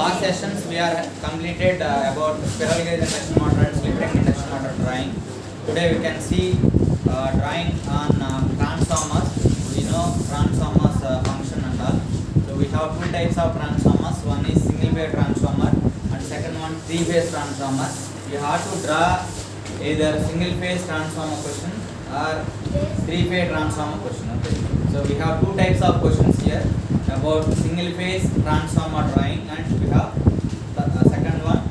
last sessions we are completed about spiral gauge induction motor and slip ring induction motor drawing. Today we can see drawing on transformers. We know transformers function and all. So we have two types of transformers. One is single phase transformer and second one three phase transformer. You have to draw either single phase transformer question or three phase transformer question. Okay. So we have two types of questions here about single phase transformer drawing, and we have the second one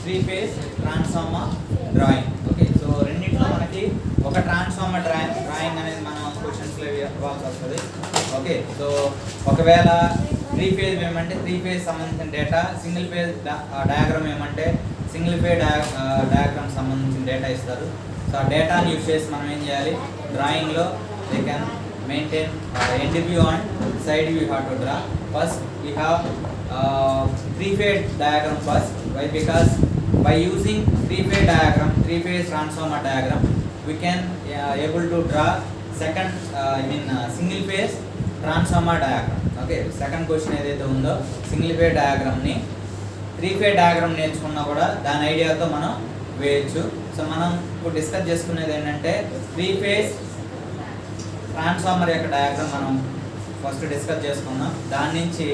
three phase transformer drawing. Okay, so రెండిట్లో మనకి ఒక transformer drawing అనేది మనం questions లో ఇవ్వాల్సి వస్తుంది. Okay, so ఒకవేళ three phase ఏమంటే త్రీ ఫేజ్ సంబంధించిన డేటా, సింగిల్ ఫేజ్ డయాగ్రామ్ ఏమంటే సింగిల్ ఫేజ్ డయాగ్రామ్ సంబంధించిన డేటా ఇస్తారు. సో ఆ డేటాని యూజ్ చేసి మనం ఏం చేయాలి, డ్రాయింగ్లో they can maintain end view and side view you have to draw. First we have three phase diagram first. Why? Because by using three phase diagram, three phase transformer diagram, we can able to draw second single phase transformer diagram. Okay, second question ఏదైతే ఉందో single phase diagram ని three phase diagram నేర్చుకున్నా కూడా దాని ఐడియాతో మనం వేయచ్చు. So మనం ఇప్పుడు డిస్కస్ చేసుకునేది ఏంటంటే త్రీ ఫేజ్ ట్రాన్స్ఫార్మర్ యొక్క డయాగ్రామ్ మనం ఫస్ట్ డిస్కస్ చేసుకుందాం. దాని నుంచి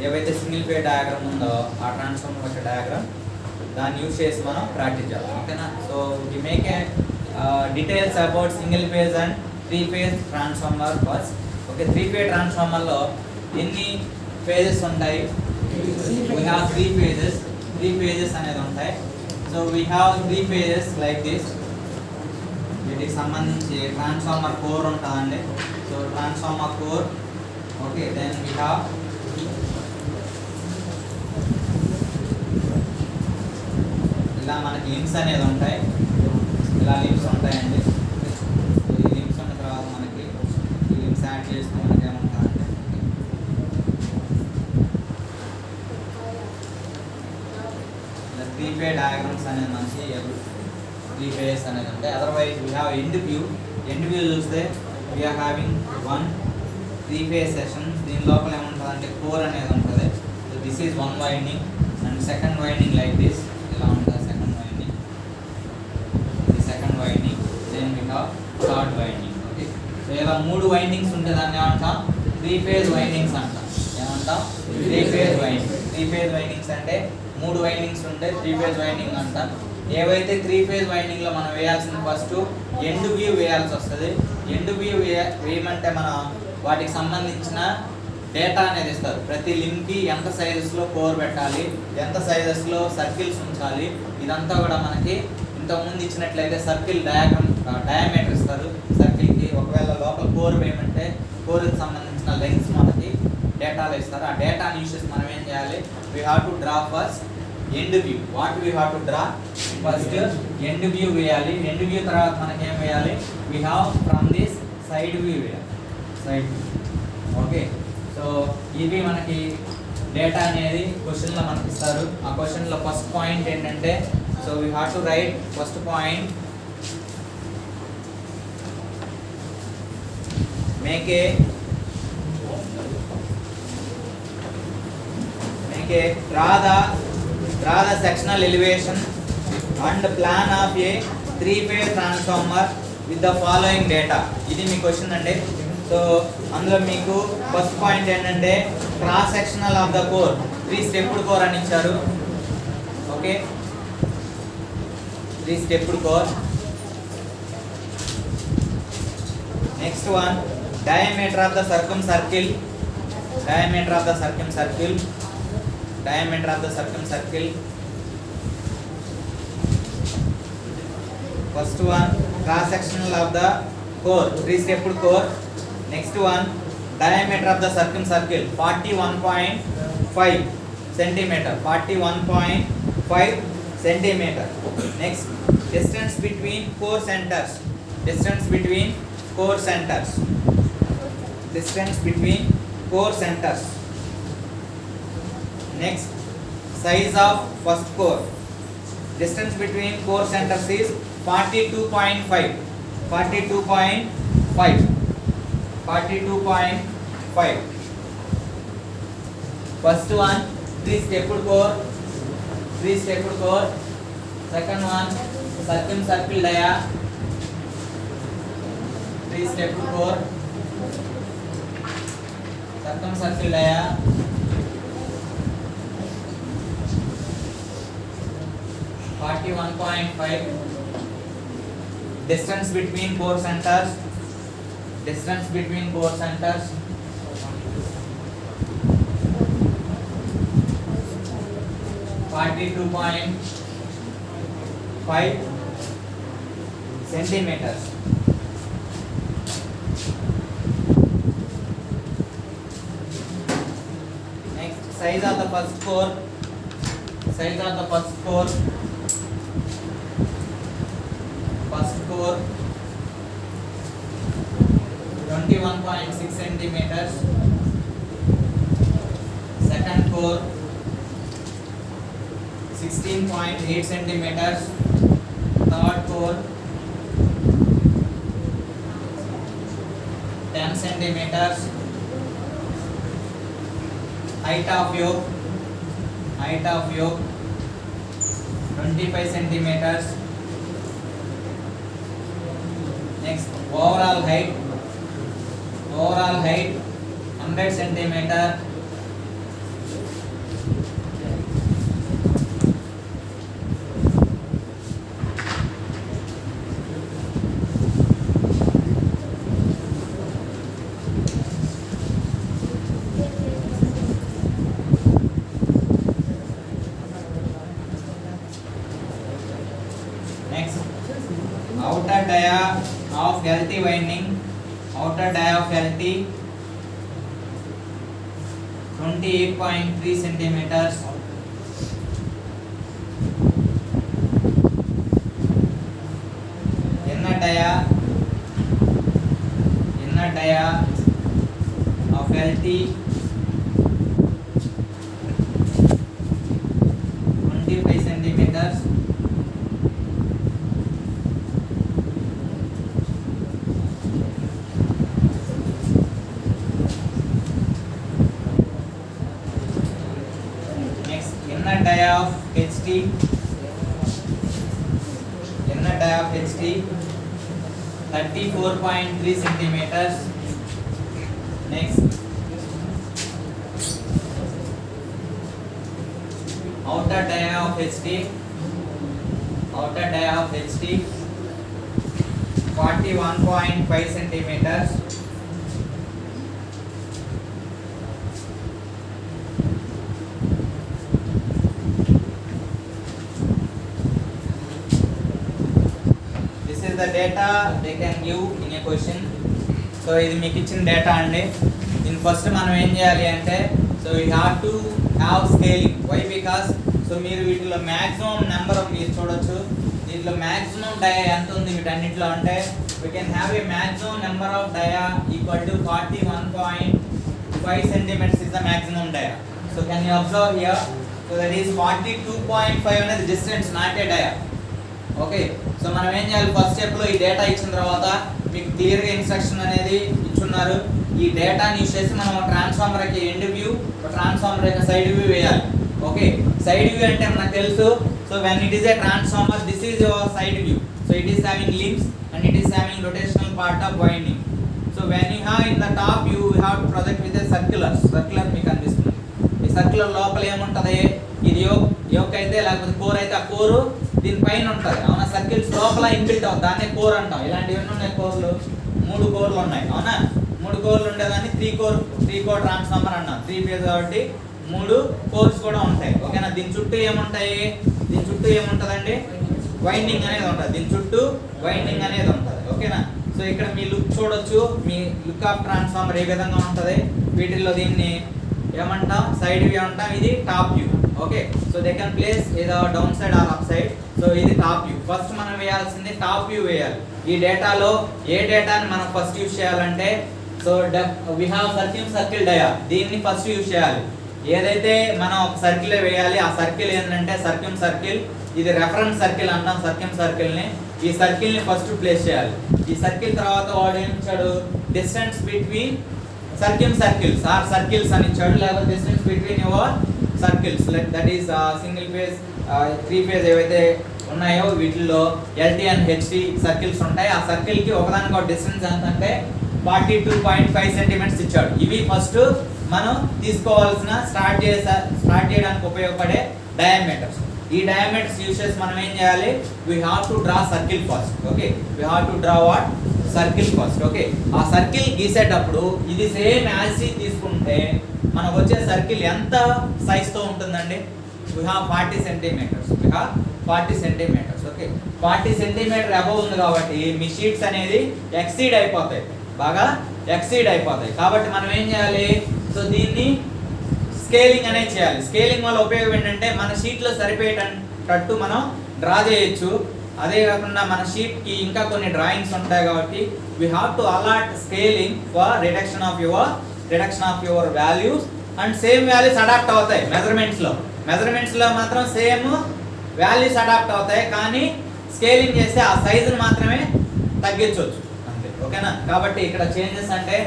ఏవైతే సింగిల్ ఫేజ్ డయాగ్రామ్ ఉందో ఆ ట్రాన్స్ఫార్మర్ యొక్క డయాగ్రామ్ దాన్ని యూజ్ చేసి మనం ప్రాక్టీస్ చేద్దాం. ఓకేనా? So we make a details about single phase and three phase transformer first. Okay, three phase ట్రాన్స్ఫార్మర్లో ఎన్ని ఫేజెస్ ఉంటాయి? వీ హ్యావ్ త్రీ ఫేజెస్ అనేది ఉంటాయి. So we have three phases like this. వీటికి సంబంధించి ట్రాన్స్ఫార్మర్ కోర్ ఉంటుందండి. So transformer core. Okay, then we have ఇలా మనకి లింక్స్ అనేది ఉంటాయి. ఇలా లింక్స్ ఉంటాయండి. ఈ లింక్స్ ఉన్న తర్వాత మనకి ఈ లింక్స్ యాడ్ చేస్తే మనకి ఏముంటుందంటే ఇలా త్రీ ఫేజ్ డయాగ్రామ్స్ అనేది మనకి త్రీ ఫేజెస్ అనేది ఉంటాయి. Otherwise we have end view చూస్తే we are having one three phase session. దీని లోపల ఏముంటుంది అంటే కోర్ అనేది ఉంటుంది. So this is one winding and second winding like this. ఇలా ఉంటుంది సెకండ్ వైండింగ్, ఇది second winding, then we have third winding. Okay, so ఇలా మూడు వైండింగ్స్ ఉంటే దాన్ని ఏమంటాం? త్రీ ఫేజ్ వైండింగ్స్ అంటాం. ఏమంటాం? Three phase winding. Three phase windings అంటే మూడు వైండింగ్స్ ఉంటే త్రీ ఫేజ్ వైండింగ్ అంటాం. ఏవైతే త్రీ ఫేజ్ వైండింగ్లో మనం వేయాల్సింది ఫస్ట్ ఎండ్ వ్యూ వేయాల్సి వస్తుంది. ఎండ్ వ్యూ వేయమంటే మనం వాటికి సంబంధించిన డేటా అనేది ఇస్తారు. ప్రతి లింక్కి ఎంత సైజెస్లో కోర్ పెట్టాలి, ఎంత సైజెస్లో సర్కిల్స్ ఉంచాలి, ఇదంతా కూడా మనకి ఇంతకుముందు ఇచ్చినట్లయితే సర్కిల్ డయామీటర్ ఇస్తారు సర్కిల్కి. ఒకవేళ లోపల కోర్ వేయమంటే కోర్కి సంబంధించిన లెంగ్స్ మనకి డేటాలో ఇస్తారు. ఆ డేటాని యూస్ చేసి మనం ఏం చేయాలి? We have to draw first end view. What we have to draw? First end view వేయాలి. ఎండ్ వ్యూ తర్వాత మనకి ఏం వేయాలి? We have from this side view వేయాలి. Side view. ఓకే, సో ఇది మనకి డేటా అనేది క్వశ్చన్లో మనకి ఇస్తారు. ఆ క్వశ్చన్లో ఫస్ట్ పాయింట్ ఏంటంటే, so we have to write first point make a draw the sectional elevation and plan of a three phase transformer with the following data. ఇది మీ క్వశ్చన్ అండి. సో అందులో మీకు ఫస్ట్ పాయింట్ ఏంటంటే cross sectional of the core, three stepped core అని ఇచ్చారు. Okay, three stepped core. Next one diameter of the circumcircle. Diameter of the circumcircle. First one cross sectional of the core, three stepped core. Next one diameter of the circumcircle 41.5 centimeter. 41.5 centimeter. Next, distance between core centers. Distance between core centers. Next, size of first core. Distance between core centers is 42.5. 42.5. First one three stepped core, second one circle dia, three stepped core, circle dia, (41.5) distance between core centers, 42.5 centimeters. Next, size of the first core, 21.6 centimeters. Second core 16.8 centimeters. Third core 10 centimeters. Height of yoke 25 centimeters. Next, overall height 100 centimeter. Next, outer dia of LT winding, 28.3 centimeters. Inner dia of LT 25 centimeters. Inner dia of HT 34.3 centimeters. Next, outer dia of HT 41.5 centimeters. The data they can give in a question. So ఇది మీకు ఇచ్చిన data అండి. దీని first మనం ఏం చేయాలి అంటే, so you have to have scaling. Why because so మీరు వీటిలో మ్యాక్సిమం నెంబర్ మీరు చూడొచ్చు. దీంట్లో మ్యాక్సిమం డయా ఎంత ఉంది వీటన్నిటిలో అంటే, we can have a maximum number of dia equal to 41.5 centimeters is the maximum dia. So can you observe here? So that is 42.5 అనేది distance, not a dia. Okay, so మనం ఏం చేయాలి, ఫస్ట్ స్టెప్లో ఈ డేటా ఇచ్చిన తర్వాత మీకు క్లియర్గా ఇన్స్ట్రక్షన్ అనేది ఇచ్చున్నారు. ఈ డేటాని యూస్ చేసి మనం ట్రాన్స్ఫార్మర్ యొక్క ఎండ్ వ్యూ, ట్రాన్స్ఫార్మర్ యొక్క సైడ్ వ్యూ వేయాలి. ఓకే, సైడ్ వ్యూ అంటే మనకు తెలుసు. So when it is a transformer, this is your side view. So it is having limbs and it is having rotational part of winding. So when you have in the top you have to project with a circular మీకు అనిపిస్తుంది. ఈ circular లోపల ఏముంటుంది, ఇది yoke అయితే లేకపోతే core అయితే ఆ కోరు దీనిపైన ఉంటుంది. అవునా, సర్కిల్స్ లోపల ఇన్బిల్ట్ అవుతుంది, దాన్నే కోర్ అంటాం. ఇలాంటివి ఉన్నాయి కోర్లు, 3 కోర్లు ఉన్నాయి. అవునా, 3 కోర్లు ఉండేదాన్ని త్రీ కోర్ ట్రాన్స్ఫార్మర్ అన్నాం. 3 ఫేజ్ కాబట్టి 3 కోర్స్ కూడా ఉంటాయి. ఓకేనా, దీని చుట్టూ ఏముంటుందండి, వైండింగ్ అనేది ఉంటుంది. దీని చుట్టూ వైండింగ్ అనేది ఉంటుంది. ఓకేనా, సో ఇక్కడ మీ లుక్ చూడొచ్చు, మీ లుక్ ఆఫ్ ట్రాన్స్ఫార్మర్ ఏ విధంగా ఉంటుంది. వీటిల్లో దీన్ని ఏమంటాం, సైడ్ వ్యూ అంటాం, ఇది top view. Okay, so they can place ఏదో down side or up side. So ఇది టాప్ వ్యూ. ఫస్ట్ మనం వేయాల్సింది టాప్ వ్యూ వేయాలి. ఈ డేటాలో ఏ డేటాని మనం ఫస్ట్ యూజ్ చేయాలంటే, సో వి హ్యావ్ సర్కిల్ డయా, దీన్ని ఫస్ట్ యూజ్ చేయాలి. ఏదైతే మనం ఒక సర్కిల్ వేయాలి, ఆ సర్కిల్ ఏంటంటే సర్కిల్, ఇది రెఫరెన్స్ సర్కిల్ అంటాం. సర్కిల్ని ఈ సర్కిల్ని ఫస్ట్ ప్లేస్ చేయాలి. ఈ సర్కిల్ తర్వాత వాడు ఏం ఇచ్చాడు, distance between circles or circles అని ఇచ్చాడు, లేకపోతే distance between your circles that is single phase 3 phase ఏవైతే ఉన్నాయో వీటిల్లో LT అండ్ HT సర్కిల్స్ ఉంటాయి. ఆ సర్కిల్కి ఒకదానికి ఒక డిస్టెన్స్ ఎంత అంటే 42.5 సెంటీమీటర్స్ ఇచ్చాడు. ఇవి ఫస్ట్ మనం తీసుకోవాల్సిన స్టార్ట్ చేయడానికి ఉపయోగపడే డయామీటర్స్. ఈ డయామీటర్స్ యూస్ చేసి మనం ఏం చేయాలి, we have to draw circle first. Okay, we have to draw what circle first. Okay, ఆ సర్కిల్ గీసేటప్పుడు ఇది సేమ్ యాజ్ తీసుకుంటే మనకు వచ్చే సర్కిల్ ఎంత సైజ్తో ఉంటుందండి, we have 40 centimeters. We have 40 centimeters. Okay, 40 centimeter above ఉంది కాబట్టి మీ షీట్స్ అనేది ఎక్సీడ్ అయిపోతాయి, బాగా ఎక్సీడ్ అయిపోతాయి. కాబట్టి మనం ఏం చేయాలి, సో దీన్ని స్కేలింగ్ అనేది చేయాలి. స్కేలింగ్ వల్ల ఉపయోగం ఏంటంటే మన షీట్లో సరిపోయేటట్టు మనం డ్రా చేయొచ్చు. అదే కాకుండా మన షీట్కి ఇంకా కొన్ని డ్రాయింగ్స్ ఉంటాయి కాబట్టి we have to allot scaling for reduction of your values. And same values adopt అవుతాయి మెజర్మెంట్స్లో మాత్రం సేమ్ వాల్యూస్ అడాప్ట్ అవుతాయి, కానీ స్కేలింగ్ చేస్తే ఆ సైజుని మాత్రమే తగ్గించవచ్చు అంతే. ఓకేనా, కాబట్టి ఇక్కడ చేంజెస్ అంటే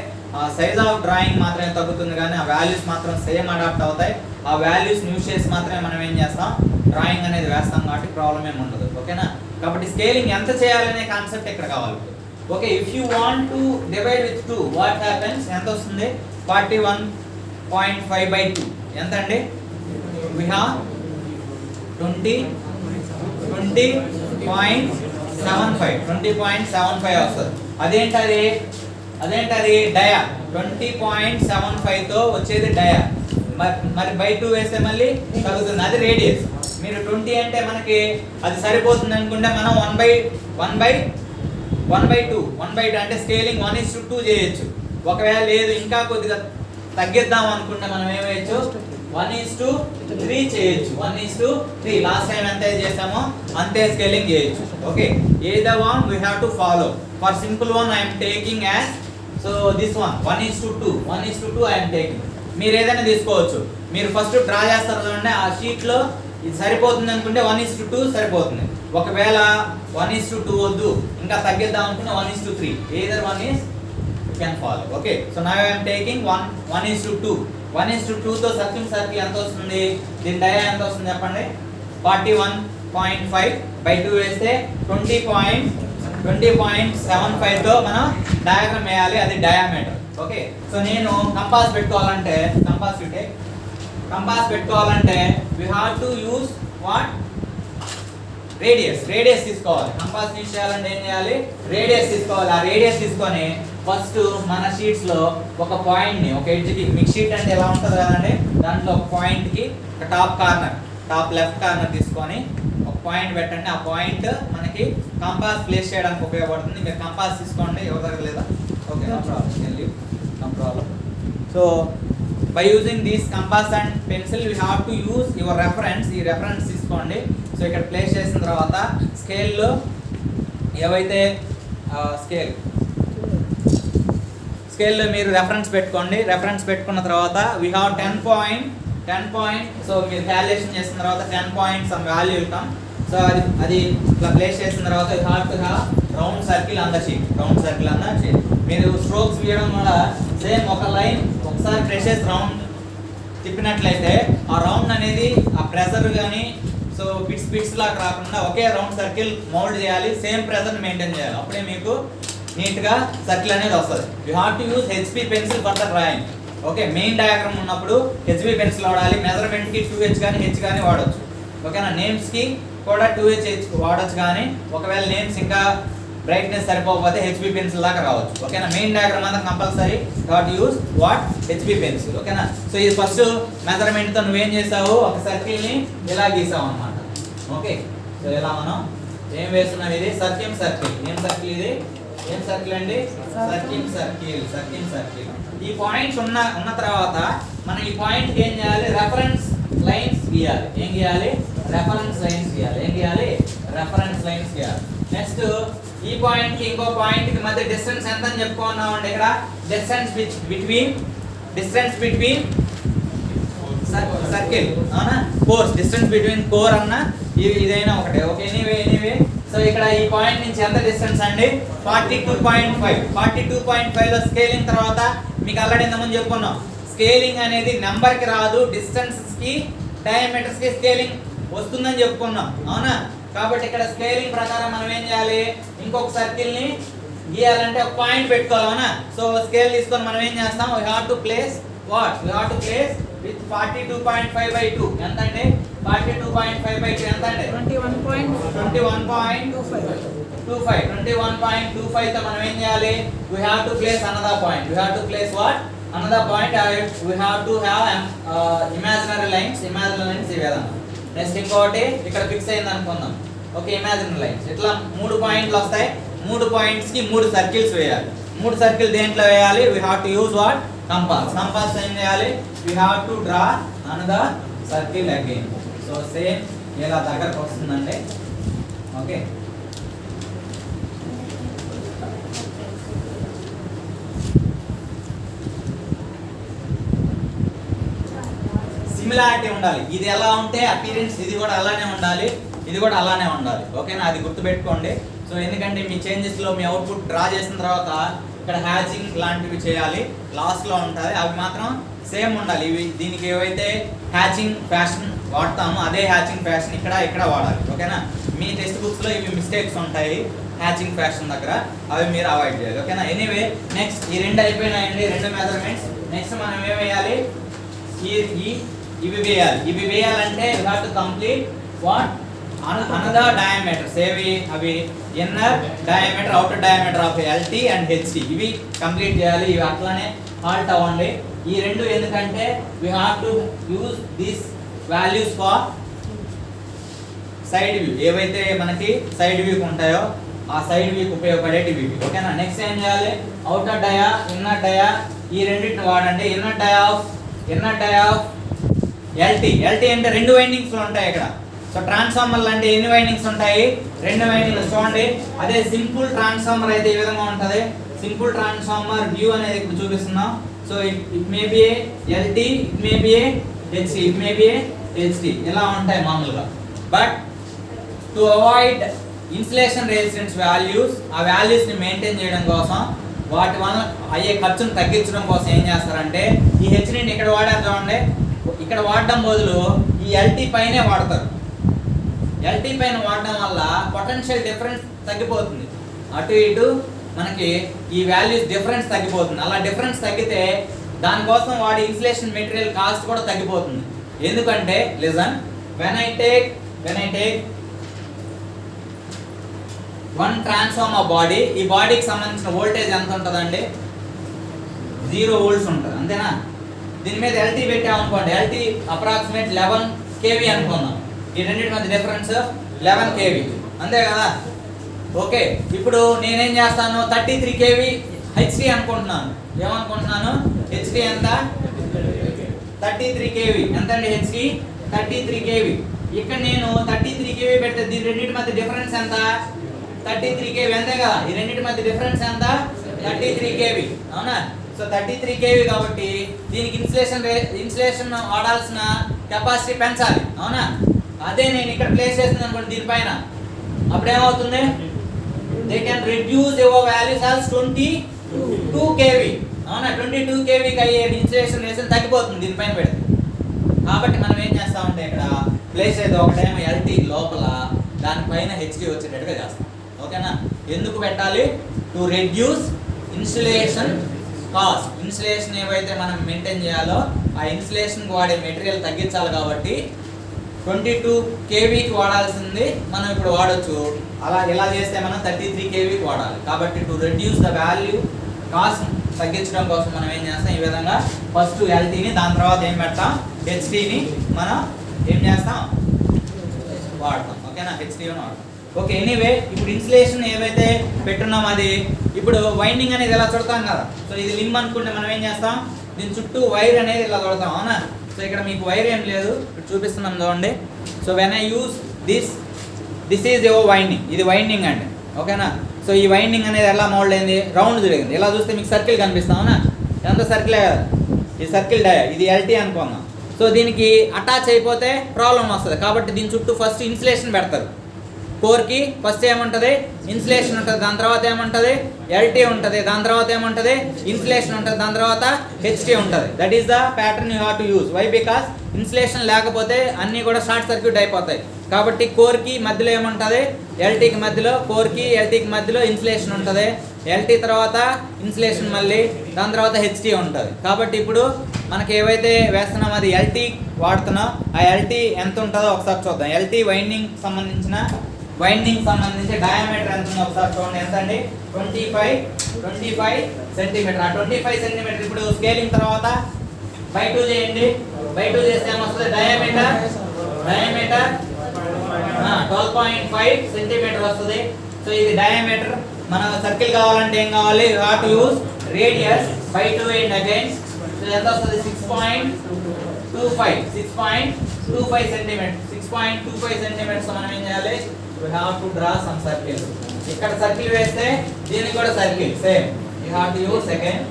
సైజ్ ఆఫ్ డ్రాయింగ్ మాత్రమే తగ్గుతుంది, కానీ ఆ వాల్యూస్ మాత్రం సేమ్ అడాప్ట్ అవుతాయి. ఆ వాల్యూస్ యూస్ చేసి మాత్రమే మనం ఏం చేస్తాం, డ్రాయింగ్ అనేది వేస్తాం, కాబట్టి ప్రాబ్లం ఏమి ఉండదు. ఓకేనా, కాబట్టి స్కేలింగ్ ఎంత చేయాలనే కాన్సెప్ట్ ఇక్కడ కావాలి. Okay, if you want to divide with 2 what happens, ఎంత వస్తుంది, 41.5/2 ఎంత అండి, we have 20.75 వస్తుంది. అదేంటది డయా 20.75 తో వచ్చేది డయా. మరి బై 2 వేస్తే మళ్ళీ తగ్గుతుంది, అది రేడియస్. మీరు 20 అంటే మనకి అది సరిపోతుంది అనుకుంటే మనం 1/2 అంటే స్కేలింగ్ 1:2 చేయొచ్చు. ఒకవేళ లేదు ఇంకా కొద్దిగా తగ్గిద్దాం అనుకుంటే మనం ఏమేయచ్చు, 1:3 చేయొచ్చు. 1:3 లాస్ట్ టైం ఎంత చేసామో అంతే స్కేలింగ్ చేయొచ్చు. Okay, either one we have to follow. For simple one I am taking as, so this one 1:2 I am taking. మీరు ఏదైనా తీసుకోవచ్చు. మీరు ఫస్ట్ డ్రా చేస్తారు చూడండి, ఆ షీట్లో ఇది సరిపోతుంది అనుకుంటే 1:2 సరిపోతుంది. ఒకవేళ 1:2 వద్దు ఇంకా తగ్గిద్దాం అనుకుంటే 1:3, either one is you can follow. Okay, so now I am taking 1:2. 1:2 తో సర్కిల్ ఎంత వస్తుంది, దీని డయా ఎంత వస్తుంది చెప్పండి, 41.5/2 వేస్తే 20.75 తో మనం డయాగ్రామ్ వేయాలి, అది డయామీటర్. ఓకే, సో నేను కంపాస్ పెట్టుకోవాలంటే we have to use what, radius తీసుకోవాలి. కంపాస్ యూజ్ చేయాలంటే ఏం చేయాలి, రేడియస్ తీసుకోవాలి. ఆ రేడియస్ తీసుకొని ఫస్ట్ మన షీట్స్ లో ఒక పాయింట్ ని, ఒక ఎడ్జ్ కి, మిక్స్ షీట్ అంటే ఎలా ఉంటుంది కదండి, దాంట్లో ఒక పాయింట్ కి ఒక టాప్ లెఫ్ట్ కార్నర్ తీసుకొని ఒక పాయింట్ పెట్టండి. ఆ పాయింట్ మనకి కంపాస్ ప్లేస్ చేయడానికి ఉపయోగపడుతుంది. మీరు కంపాస్ తీసుకోండి, ఎవరి దగ్గర లేదా, okay, no problem. So by using this compass and pencil you have to use your reference. ఈ రెఫరెన్స్ తీసుకోండి. సో ఇక్కడ ప్లేస్ చేసిన తర్వాత స్కేల్లో ఏవైతే స్కేల్లో మీరు రెఫరెన్స్ పెట్టుకోండి. రెఫరెన్స్ పెట్టుకున్న తర్వాత వీ హ్యావ్ 10 పాయింట్. సో మీరు క్యాలిక్యులేషన్ చేసిన తర్వాత 10 point some value welcome. So అది ఇట్లా ప్లేస్ చేసిన తర్వాత you have to have round circle on the sheet. మీరు స్ట్రోక్స్ గీయడం కూడా సేమ్ ఒక లైన్ ఒకసారి ప్రెస్ చేసి రౌండ్ తిప్పినట్లయితే ఆ రౌండ్ అనేది ఆ ప్రెజర్ కానీ సో బిట్స్ లాగా రాకుండా ఒకే రౌండ్ సర్కిల్ మౌల్డ్ చేయాలి, సేమ్ ప్రెజర్ మెయింటైన్ చేయాలి. అప్పుడే మీకు నీట్గా సర్కిల్ అనేది వస్తుంది. You have to use HB pencil for the drawing. Okay, main diagram ఉన్నప్పుడు HB పెన్సిల్ వాడాలి. మెజర్మెంట్కి 2H కానీ H కానీ వాడచ్చు. ఓకేనా, నేమ్స్కి కూడా 2H వాడచ్చు, కానీ ఒకవేళ నేమ్స్ ఇంకా బ్రైట్నెస్ సరిపోకపోతే HB పెన్సిల్ దాకా రావచ్చు. ఓకేనా, మెయిన్ డయాగ్రామ్ అంతా compulsory dot use what HB pencil. ఓకేనా, సో ఇది ఫస్ట్ మెజర్మెంట్తో నువ్వేం చేసావు, ఒక సర్కిల్ని ఇలా గీసావు అనమాట. ఓకే, సో ఇలా మనం ఏం వేస్తున్నాం, ఇది సర్కిల్. ఏం సర్కిల్ ఇది, ఏం సర్కిల్ అండి, సర్కిల్. ఈ పాయింట్స్ ఉన్న తర్వాత మనం ఈ పాయింట్కి ఏం చేయాలి, రెఫరెన్స్ లైన్స్ గీయాలి. ఏం గీయాలి, రెఫరెన్స్ లైన్స్ గీయాలి. నెక్స్ట్ ఈ పాయింట్ కి ఇంకో పాయింట్ కి మధ్య డిస్టెన్స్ ఎంత అని చెప్పుకున్నామండి. ఇక్కడ డిస్టెన్స్ బిట్వీన్ సర్కిల్, అవునా, కోర్స్ డిస్టెన్స్ బిట్వీన్ కోర్ అన్న ఇదైనా ఒకటే. ఓకే, ఎనీవే సో ఇక్కడ ఈ పాయింట్ నుంచి ఎంత డిస్టెన్స్ అండి, 42.5. 42.5 లో స్కేలింగ్ తర్వాత మీకు ఆల్రెడీ ఇంతకుముందు చెప్పుకున్నాం, స్కేలింగ్ అనేది నెంబర్ కి రాదు, డిస్టెన్స్ కి డయామీటర్స్ కి స్కేలింగ్ వస్తుందని చెప్పుకున్నాం, అవునా? కాబట్టి ఇక్కడ స్కేలింగ్ ప్రకారం మనం ఏం చేయాలి, ఇంకొక సర్కిల్ ని గీయాలంటే ఒక పాయింట్ పెట్టుకోవాలి, అవునా? సో స్కేల్ తీసుకొని మనం ఏం చేస్తాం, we have to place with 42.5/2 ఎంత అండి? 42.5/2 ఎంత అండి? 21.25 తో మనం ఏం చేయాలి, we have to place another point. Another point, we have to have imaginary lines ఈ విధంగా. నెక్స్ట్ ఇంకోటి ఇక్కడ ఫిక్స్ అయింది అనుకుందాం, ఓకే, ఇమాజినరీ లైన్స్. ఇట్లా 3 పాయింట్లు వస్తాయి, 3 పాయింట్స్ కి 3 సర్కిల్స్ వేయాలి. 3 సర్కిల్ దేంట్లో వేయాలి, we have to use what? Compass ఏం చేయాలి, we have to draw another circle again. So same ఇలా దగ్గరకు వస్తుందండి, ఓకే. సిమిలారిటీ ఉండాలి. ఇది ఎలా ఉంటే అపియరెన్స్ ఇది కూడా అలానే ఉండాలి, ఇది కూడా అలానే ఉండాలి, ఓకేనా? అది గుర్తుపెట్టుకోండి. సో ఎందుకంటే మీ చేంజెస్ లో మీ అవుట్పుట్ డ్రా చేసిన తర్వాత ఇక్కడ హ్యాచింగ్ లాంటివి చేయాలి, లాస్ట్ లో ఉంటుంది, అవి మాత్రం సేమ్ ఉండాలి. ఇవి దీనికి ఏవైతే హ్యాచింగ్ ఫ్యాషన్ వాడతామో అదే హ్యాచింగ్ ఫ్యాషన్ ఇక్కడ వాడాలి, ఓకేనా? మీ టెక్స్ట్ బుక్స్ లో ఇవి మిస్టేక్స్ ఉంటాయి హ్యాచింగ్ ఫ్యాషన్ దగ్గర, అవి మీరు అవాయిడ్ చేయాలి, ఓకేనా? ఎనీవే నెక్స్ట్ ఈ 2 అయిపోయినాయండి, 2 మెజర్మెంట్స్. నెక్స్ట్ మనం ఏం వేయాలి, ఇవి వేయాలంటే you have to complete what another diameters. అవి inner diameter, outer diameter of LT and HT, ఇవి కంప్లీట్ చేయాలి. ఇవి అట్లానే హాల్ట్ అవ్వండి. ఈ 2 ఎందుకంటే we have to use this values for side view. ఏవైతే మనకి సైడ్ వ్యూ ఉంటాయో ఆ సైడ్ వ్యూకి ఉపయోగపడేటివి, ఓకేనా? నెక్స్ట్ ఏం చేయాలి, అవుటర్ డయా, ఇన్నర్ డయా, ఈ రెండింటిని వాడండి. ఇన్నర్ డయా ఆఫ్ LT అంటే 2 వైండింగ్స్ ఉంటాయి ఇక్కడ. సో ట్రాన్స్ఫార్మర్లు అంటే ఎన్ని వైండింగ్స్ ఉంటాయి, 2 వైండింగ్స్. చూడండి, అదే సింపుల్ ట్రాన్స్ఫార్మర్ అయితే ఈ విధంగా ఉంటుంది. సింపుల్ ట్రాన్స్ఫార్మర్ వ్యూ అనేది ఇప్పుడు చూపిస్తున్నాం. So it may be LT, it may be HT, it may be HT, ఇలా ఉంటాయి మామూలుగా. But to avoid insulation resistance values, ఆ వాల్యూస్ ని మెయింటైన్ చేయడం కోసం, వాటి వల్ల అయ్యే ఖర్చును తగ్గించడం కోసం ఏం చేస్తారంటే ఈ HT ని ఇక్కడ వాడారు చూడండి, ఇక్కడ వాడడం బదులు ఈ LT పైనే వాడతారు. LT పైన వాడడం వల్ల పొటెన్షియల్ డిఫరెన్స్ తగ్గిపోతుంది, అటు ఇటు మనకి ఈ వాల్యూస్ డిఫరెన్స్ తగ్గిపోతుంది. అలా డిఫరెన్స్ తగ్గితే దానికోసం వాడి ఇన్సులేషన్ మెటీరియల్ కాస్ట్ కూడా తగ్గిపోతుంది. ఎందుకంటే listen, when I take one transformer body, ఈ బాడీకి సంబంధించిన వోల్టేజ్ ఎంత ఉంటుందండి, 0 volts ఉంటుంది, అంతేనా? దీని మీద LT పెట్టామనుకోండి, LT అప్రాక్సిమేట్ 11 kV అనుకుందాం. ఈ రెండింటి మధ్య డిఫరెన్స్ 11 kV, అంతే కదా? ఓకే, ఇప్పుడు నేనేం చేస్తాను, 33 kV HT అనుకుంటున్నాను. ఏమనుకుంటున్నాను, HT ఎంత, 33 kV. ఎంతండి HT, 33 kV. ఇక్కడ నేను 33 kV పెడితే దీని రెండింటి మధ్య డిఫరెన్స్ ఎంత, 33 kV, అంతే కదా? ఈ రెండింటి మధ్య డిఫరెన్స్ ఎంత, 33 kV, అవునా? సో 33 kV కాబట్టి దీనికి ఇన్సులేషన్ వాడాల్సిన కెపాసిటీ పెంచాలి, అవునా? అదే నేను ఇక్కడ ప్లేస్ చేస్తున్నాను అనుకోండి దీనిపైన, అప్పుడు ఏమవుతుంది, they can reduce your values as 22 kV, అవునా? 22 kV కి అయ్యే ఇన్సులేషన్ రేషన్ తగ్గిపోతుంది దీనిపైన పెడితే. కాబట్టి మనం ఏం చేస్తామంటే ఇక్కడ ప్లేస్ అయితే ఒకటేమో LT లోపల, దానిపైన HT వచ్చేటట్టుగా చేస్తాం, ఓకేనా? ఎందుకు పెట్టాలి, to reduce insulation cost. Insulation ఏవైతే మనం మెయింటైన్ చేయాలో ఆ ఇన్సులేషన్ వాడే మెటీరియల్ తగ్గించాలి. కాబట్టి 22 kVకి వాడాల్సింది మనం ఇప్పుడు వాడచ్చు. అలా ఇలా చేస్తే మనం 33 kVకి వాడాలి. కాబట్టి to reduce the value cost తగ్గించడం కోసం మనం ఏం చేస్తాం, ఈ విధంగా ఫస్ట్ LTని, దాని తర్వాత ఏం పెడతాం, HTని మనం ఏం చేస్తాం, వాడతాం, ఓకేనా? HTని వాడతాం. ఓకే, ఎనీవే ఇప్పుడు ఇన్సులేషన్ ఏవైతే పెట్టున్నాం అది ఇప్పుడు వైండింగ్ అనేది ఇలా చుడతాం కదా. సో ఇది లిమ్ అనుకుంటే మనం ఏం చేస్తాం, దీని చుట్టూ వైర్ అనేది ఇలా చుడతాం, అవునా? సో ఇక్కడ మీకు వైర్ ఏం లేదు, ఇప్పుడు చూపిస్తున్నాం చూడండి. So when I use this is your winding, ఇది వైండింగ్ అండి, ఓకేనా? సో ఈ వైండింగ్ అనేది ఎలా మోల్డ్ అయింది, రౌండ్ జరిగింది. ఇలా చూస్తే మీకు సర్కిల్ కనిపిస్తాం, అవునా? ఎంత సర్కిల్, ఈ సర్కిల్ డయా, ఇది LT అనుకుందాం. సో దీనికి అటాచ్ అయిపోతే ప్రాబ్లం వస్తుంది. కాబట్టి దీని చుట్టూ ఫస్ట్ ఇన్సులేషన్ పెడతారు. కోర్కి ఫస్ట్ ఏముంటుంది, ఇన్సులేషన్ ఉంటుంది, దాని తర్వాత ఏముంటుంది, ఎల్టీ ఉంటుంది, దాని తర్వాత ఏముంటుంది, ఇన్సులేషన్ ఉంటుంది, దాని తర్వాత హెచ్టీ ఉంటుంది. That is the pattern you have to use. Why? Because insulation లేకపోతే అన్నీ కూడా షార్ట్ సర్క్యూట్ అయిపోతాయి. కాబట్టి కోర్కి మధ్యలో ఏముంటుంది, ఎల్టీకి మధ్యలో, కోర్కి ఎల్టీకి మధ్యలో ఇన్సులేషన్ ఉంటుంది, ఎల్టీ తర్వాత ఇన్సులేషన్ మళ్ళీ, దాని తర్వాత హెచ్టీ ఉంటుంది. కాబట్టి ఇప్పుడు మనకి ఏవైతే వేస్తున్నాం అది ఎల్టీ వాడుతున్నాం. ఆ ఎల్టీ ఎంత ఉంటుందో ఒకసారి చూద్దాం. ఎల్టీ వైండింగ్ సంబంధించి డయామీటర్ ఎంత ఉందో ఒకసారి చూడండి. ఎంత అండి? 25 సెంటీమీటర్. ఆ 25 సెంటీమీటర్ ఇప్పుడు స్కేలింగ్ తర్వాత బై 2 చేయండి. బై 2 చేస్తే ఏమొస్తుంది, డయామీటర్ 12.5 సెంటీమీటర్ వస్తుంది. సో ఇది డయామీటర్. మన సర్కిల్ కావాలంటే ఏం కావాలి, you have to use radius by 2 and again. So ఎంత వస్తుంది, 6.25 సెంటీమీటర్. 6.25 సెంటీమీటర్స్ మనం ఏం చేయాలి, you have to draw some circle. ఇక్కడ సర్కిల్ వేస్తే దీనికి కూడా circle same. You have to use second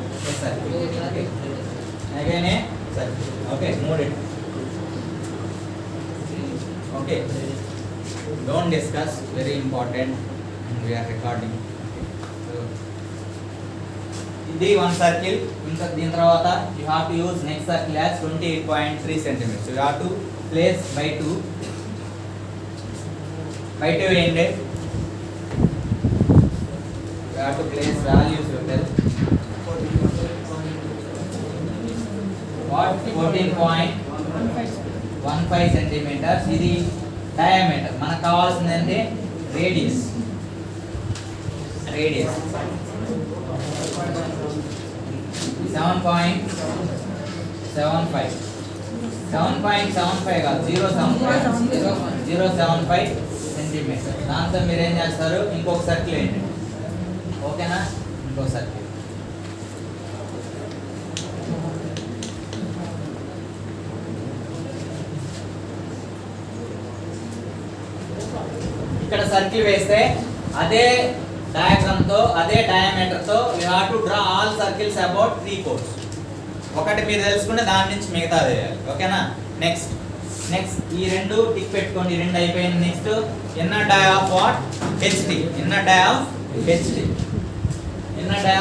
circle. Okay, again a circle. Okay, మూడు. Okay, don't discuss, very important, we are recording. So ఇది one circle. ఇంకా దీని తర్వాత you have to use next circle as 28.3 centimeters. So you have to place by 2 ఏంటి, you have to place values you tell. What? 14.15 centimeters. ఇది diameter. మనకు కావాల్సింది ఏంటి, radius. 7.75 కాదు, 0.75 సెంటీమీటర్. దాంతో మీరు ఏం చేస్తారు, ఇంకొక సర్కిల్ వేయండి. ఓకేనా, ఇంకొక సర్కిల్. ఇక్కడ సర్కిల్ వేస్తే అదే డయాగ్రామ్ తో, అదే డయామీటర్ తో you have to draw all circles about 3 course. ఒకటి మీరు తెలుసుకుంటే దాని నుంచి మిగతా చేయాలి. ఓకేనా. నెక్స్ట్ ఈ రెండు టిక్ పెట్టుకోండి. ఈ రెండు అయిపోయింది. Next inner dia of what, HT. Inner dia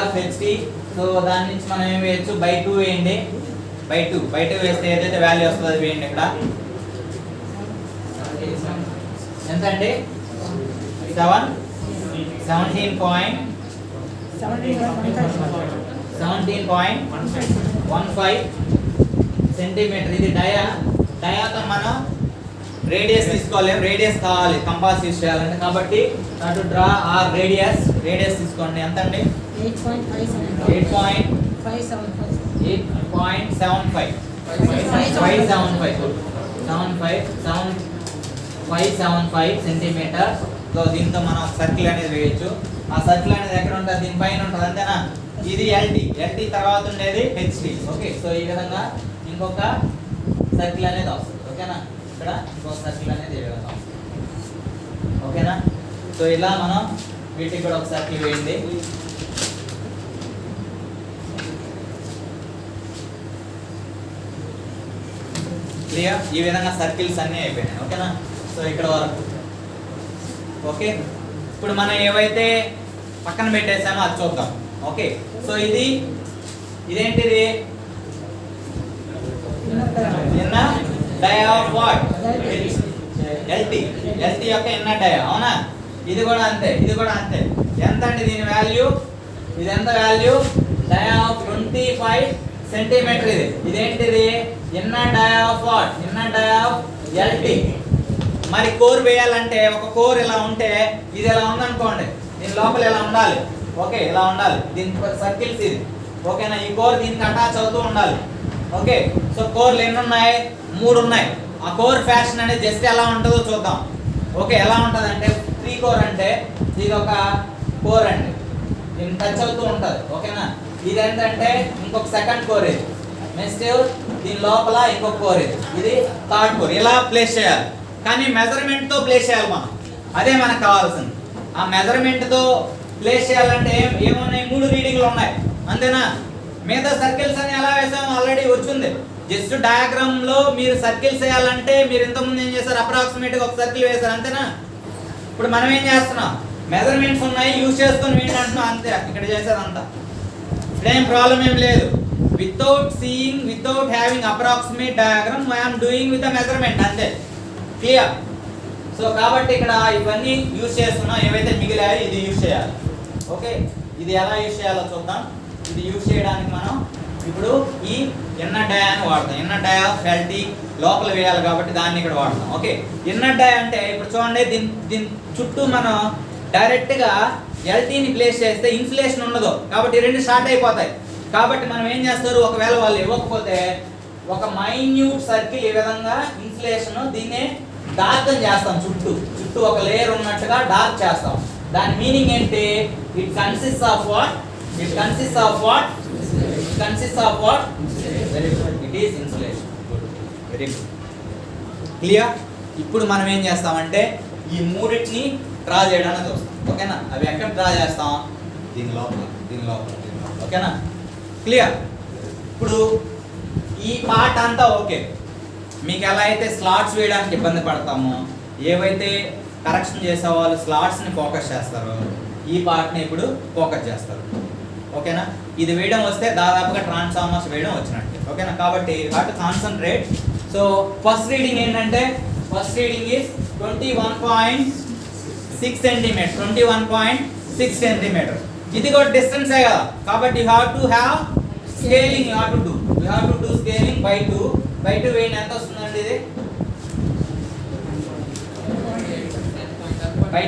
of HT. So దాని నుంచి మనం ఏం వేయచ్చు, బై 2 వేయండి. బై 2 వేస్తే ఏదైతే వాల్యూ వస్తుందో అది వేయండి. ఇక్కడ ఎంత అండి, 17.15 సెంటీమీటర్. ఇది డయాతో మనం రేడియస్ తీసుకోలేము, రేడియస్ కావాలి కంపాస్ యూస్ చేయాలంటే. కాబట్టి టు డ్రా ఆర్ రేడియస్ తీసుకోండి. ఎంత అండి, 8.575 సెంటీమీటర్. సో దీంతో మనం సర్కిల్ అనేది వేయచ్చు. ఆ సర్కిల్ అనేది ఎక్కడ ఉంటుంది, దీనిపైన ఉంటుంది, అంతేనా. ఇది ఎల్టీ తర్వాత ఉండేది హెచ్టీ. ఓకే, సో ఈ విధంగా ఇంకొక సర్కిల్ అనేది వస్తుంది. ఓకేనా, ఇక్కడ ఇంకొక సర్కిల్ అనేది ఏ విధంగా వస్తుంది. ఓకేనా. సో ఇలా మనం వీటికి కూడా ఒక సర్కిల్ వేయండి. క్లియర్. ఈ విధంగా సర్కిల్స్ అన్నీ అయిపోయినాయి. ఓకేనా. సో ఇక్కడ వరకు ఓకే. ఇప్పుడు మనం ఏవైతే పక్కన పెట్టేసామో అది చూద్దాం. ఓకే, సో ఇదేంటిది, inner dia of what, LT యొక్క ఇన్నర్ డై. అవునా, ఇది కూడా అంతే. ఎంత అండి దీని వాల్యూ, ఇది ఎంత వాల్యూ, డై ఆఫ్ 25 సెంటీమీటర్. ఇదేంటిది, inner dia of what, inner dia of LT. మరి కోర్ వేయాలంటే ఒక కోర్ ఇలా ఉంటే ఇది ఎలా ఉందనుకోండి, దీని లోపల ఎలా ఉండాలి. ఓకే, ఇలా ఉండాలి. దీని సర్కిల్స్ ఇది. ఓకేనా. ఈ కోర్ దీనికి అటాచ్ అవుతూ ఉండాలి. ఓకే, సో కోర్లు ఎన్ని ఉన్నాయి, 3 ఉన్నాయి. ఆ కోర్ ఫ్యాషన్ అనేది జస్ట్ ఎలా ఉంటుందో చూద్దాం. ఓకే, ఎలా ఉంటుంది అంటే 3 కోర్ అంటే ఇది ఒక కోర్ అండి, దీన్ని టచ్ అవుతూ ఉంటుంది. ఓకేనా. ఇది ఏంటంటే ఇంకొక సెకండ్ కోర్. ఇది నెక్స్ట్ దీని లోపల ఇంకొక కోర్. ఇది థర్డ్ కోర్. ఇలా ప్లేస్ చేయాలి. కానీ మెజర్మెంట్తో ప్లేస్ చేయాలి మనం. అదే మనకు కావాల్సింది. ఆ మెజర్మెంట్తో ప్లేస్ చేయాలంటే ఏమున్నాయి, 3 రీడింగ్లు ఉన్నాయి, అంతేనా. మిగతా సర్కిల్స్ అని ఎలా వేసామో ఆల్రెడీ వచ్చింది. జస్ట్ డయాగ్రామ్లో మీరు సర్కిల్స్ వేయాలంటే మీరు ఇంతకుముందు ఏం చేశారు, అప్రాక్సిమేట్గా ఒక సర్కిల్ వేశారు, అంతేనా. ఇప్పుడు మనం ఏం చేస్తున్నాం, మెజర్మెంట్స్ ఉన్నాయి యూజ్ చేసుకొని వేయండి అంటున్నాం అంతే. ఇక్కడ చేసేదంతా ఇక్కడేం ప్రాబ్లం ఏం లేదు. Without having approximate diagram I'm doing with the measurement అంతే. క్లియర్? సో కాబట్టి ఇక్కడ ఇవన్నీ యూజ్ చేస్తున్నాం, ఏవైతే మిగిలాయో ఇది యూజ్ చేయాలి. ఓకే, ఇది ఎలా యూజ్ చేయాలో చూద్దాం. ఇది యూజ్ చేయడానికి మనం ఇప్పుడు ఈ ఇన్నర్ డయా అని వాడతాం. ఇన్నర్ డయా ఆఫ్ ఎల్టీ లోపల వేయాలి కాబట్టి దాన్ని ఇక్కడ వాడతాం. ఓకే, ఇన్నర్ డయా అంటే ఇప్పుడు చూడండి, దీని చుట్టూ మనం డైరెక్ట్గా ఎల్టీని ప్లేస్ చేస్తే ఇన్సులేషన్ ఉండదు కాబట్టి రెండు షార్ట్ అయిపోతాయి. కాబట్టి మనం ఏం చేస్తారు, ఒకవేళ వాళ్ళు ఇవ్వకపోతే ఒక మైన్యూట్ సర్కిల్ ఈ విధంగా ఇన్సులేషన్ దీన్నే డార్క్ అని చేస్తాం. చుట్టూ ఒక లేయర్ ఉన్నట్టుగా డార్క్ చేస్తాం. దాని మీనింగ్ ఏంటి, it consist of what very good, it is insulation. Very good, clear? ఇప్పుడు మనం ఏం చేస్తామంటే ఈ మూడింటిని డ్రా చేయడానికి చూస్తాం. ఓకేనా? అవి ఎక్కడ డ్రా చేస్తాం, దీని లోపల. ఓకేనా? క్లియర్? ఇప్పుడు ఈ పార్ట్ అంతా ఓకే. మీకు ఎలా అయితే స్లాట్స్ వేయడానికి ఇబ్బంది పడతామో, ఏవైతే కరెక్షన్ చేసే వాళ్ళు స్లాట్స్ని ఫోకస్ చేస్తారో ఈ పార్ట్ని ఇప్పుడు ఫోకస్ చేస్తారు. ఓకేనా? ఇది వేయడం వస్తే దాదాపుగా ట్రాన్స్ఫార్మర్స్ వేయడం వచ్చినట్టు. ఓకేనా? కాబట్టి what concentrate. So first reading ఏంటంటే, first reading is 21.6 centimetre. 21.6 centimetre. ఇది కూడా డిస్టెన్సే కదా, కాబట్టి you have to have scaling. You have to do scaling by 2. By 2 వేయండి, ఎంత వస్తుందండి ఇది? బై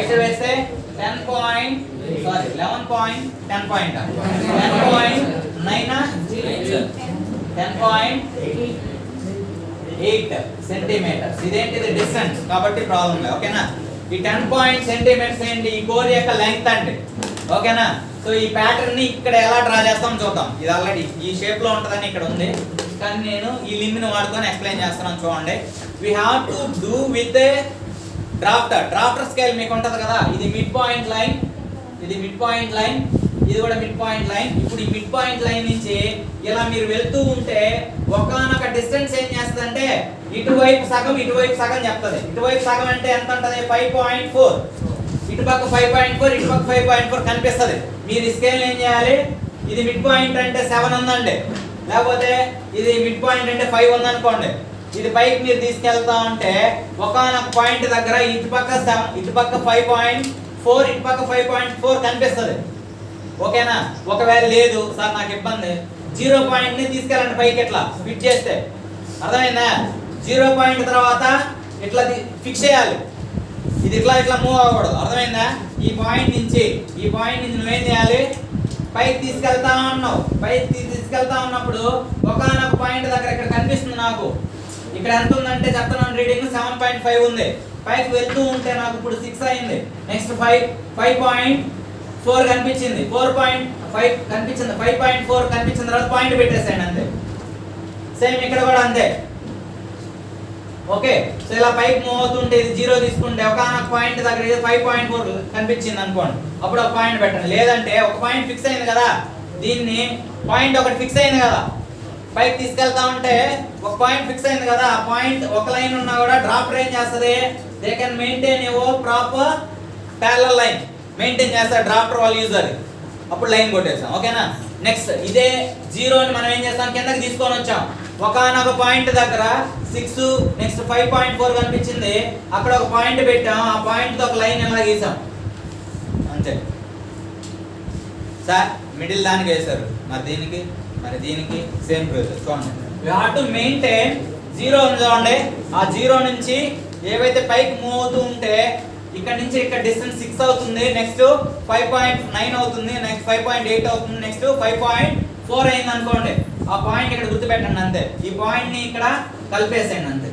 2 వేస్తే 11.9 10.8 సెంటీమీటర్స్. ఇదేంటిది డిస్టెన్స్ కాబట్టి ప్రాబ్లం లేదు. ఓకేనా? ఈ 10 సెంటీమీటర్స్ ఏంటి, ఈ కోర్ యొక్క లెంగ్త్ అండి. ఓకేనా? సో ఈ ప్యాటర్న్ ని ఇక్కడ ఎలా డ్రా చేస్తాం చూద్దాం. ఇది ఆల్రెడీ ఈ షేప్ లో ఉంటుందని ఇక్కడ ఉంది, కానీ నేను ఈ లింబ్ని వాడుకొని ఎక్స్ప్లెయిన్ చేస్తున్నాను. చూడండి, we have to do with drafter scale మీకు ఉంటుంది కదా. ఇది మిడ్ పాయింట్ లైన్, ఇది కూడా మిడ్ పాయింట్ లైన్. ఇప్పుడు ఈ మిడ్ పాయింట్ లైన్ నుంచి ఇలా మీరు వెళ్తూ ఉంటే ఒకానొక డిస్టెన్స్ ఏం చేస్తుందంటే ఇటువైపు సగం చెప్తుంది. ఇటువైపు సగం అంటే ఎంత ఉంటుంది, 5.4. ఇటుపక్క 5.4, ఇటుపక్క 5.4 కనిపిస్తుంది. మీరు స్కేల్ ఏం చేయాలి, ఇది మిడ్ పాయింట్ అంటే 7 ఉందండి, లేకపోతే ఇది మిడ్ పాయింట్ అంటే 5 ఉందనుకోండి. ఇది పైకి మీరు తీసుకెళ్తా ఉంటే ఒకానొక పాయింట్ దగ్గర ఇటుపక్క 5.4, ఇటుపక్క 5.4 కనిపిస్తుంది. ఓకేనా? ఒకవేళ లేదు సార్ నాకు ఇబ్బంది, 0 పాయింట్ని తీసుకెళ్ళండి పైకి, ఇట్లా ఫిట్ చేస్తే. అర్థమైందా? 0 పాయింట్ తర్వాత ఇట్లా ఫిక్స్ చేయాలి. ఇది ఇట్లా మూవ్ అవ్వకూడదు. అర్థమైందా? ఈ పాయింట్ నుంచి నువ్వేం చేయాలి, పైకి తీసుకెళ్తా ఉన్నావు. తీసుకెళ్తా ఉన్నప్పుడు ఒకానొక పాయింట్ దగ్గర ఇక్కడ కనిపిస్తుంది నాకు. ఇక్కడ ఎంత ఉందంటే చెప్తున్నాను, రీడింగ్ 7.5 ఉంది. పైకి వెళ్తూ ఉంటే నాకు ఇప్పుడు 6 అయింది. నెక్స్ట్ 5.4 కనిపించింది, 4.5 కనిపించింది, 5.4 కనిపించిన తర్వాత పాయింట్ పెట్టేసాను అంతే. సేమ్ ఇక్కడ కూడా అంతే. ఓకే, సో ఇలా పైకి మూవ్ అవుతుంటే ఇది 0 తీసుకుంటే ఒకనొక పాయింట్ దగ్గర 5.4 కనిపించింది అనుకోండి, అప్పుడు ఒక పాయింట్ పెట్టండి. లేదంటే ఒక పాయింట్ ఫిక్స్ అయింది కదా, దీన్ని పాయింట్ ఒకటి ఫిక్స్ అయింది కదా, పైకి తీసుకెళ్తా ఉంటే ఒక పాయింట్ ఫిక్స్ అయింది కదా, ఆ పాయింట్ ఒక లైన్ ఉన్నా కూడా డ్రాఫ్టర్ ఏం చేస్తుంది, they can maintain a proper parallel line maintain చేస్తారు డ్రాఫ్టర్ వాళ్ళు యూజర్. అప్పుడు లైన్ కొట్టేసాం. ఓకేనా? నెక్స్ట్ ఇదే 0ని మనం ఏం చేస్తాం, కిందకి తీసుకొని వచ్చాం. ఒకనొక పాయింట్ దగ్గర 6, నెక్స్ట్ 5.4 కనిపించింది, అక్కడ ఒక పాయింట్ పెట్టాం, ఆ పాయింట్ తో ఒక లైన్ ఎలా గీసాం అంతే. సార్ మిడిల్ దానికి వేశారు, మరి దీనికి సేమ్ ప్రొసీజర్. చూడండి, యూ హావ్ టు మెయింటైన్ 0 ఉంది చూడండి, ఆ 0 నుంచి ఏవైతే పైకి మూవ్ అవుతూ ఉంటే ఇక్కడ నుంచి ఇక్కడ డిస్టెన్స్ 6 అవుతుంది, నెక్స్ట్ 5.9 అవుతుంది, నెక్స్ట్ 5.8 అవుతుంది, నెక్స్ట్ 5.4 అయింది అనుకోండి. ఆ పాయింట్ ఇక్కడ గుర్తుపెట్టండి అంతే. ఈ పాయింట్ ని ఇక్కడ కలిపేసేయండి అంతే.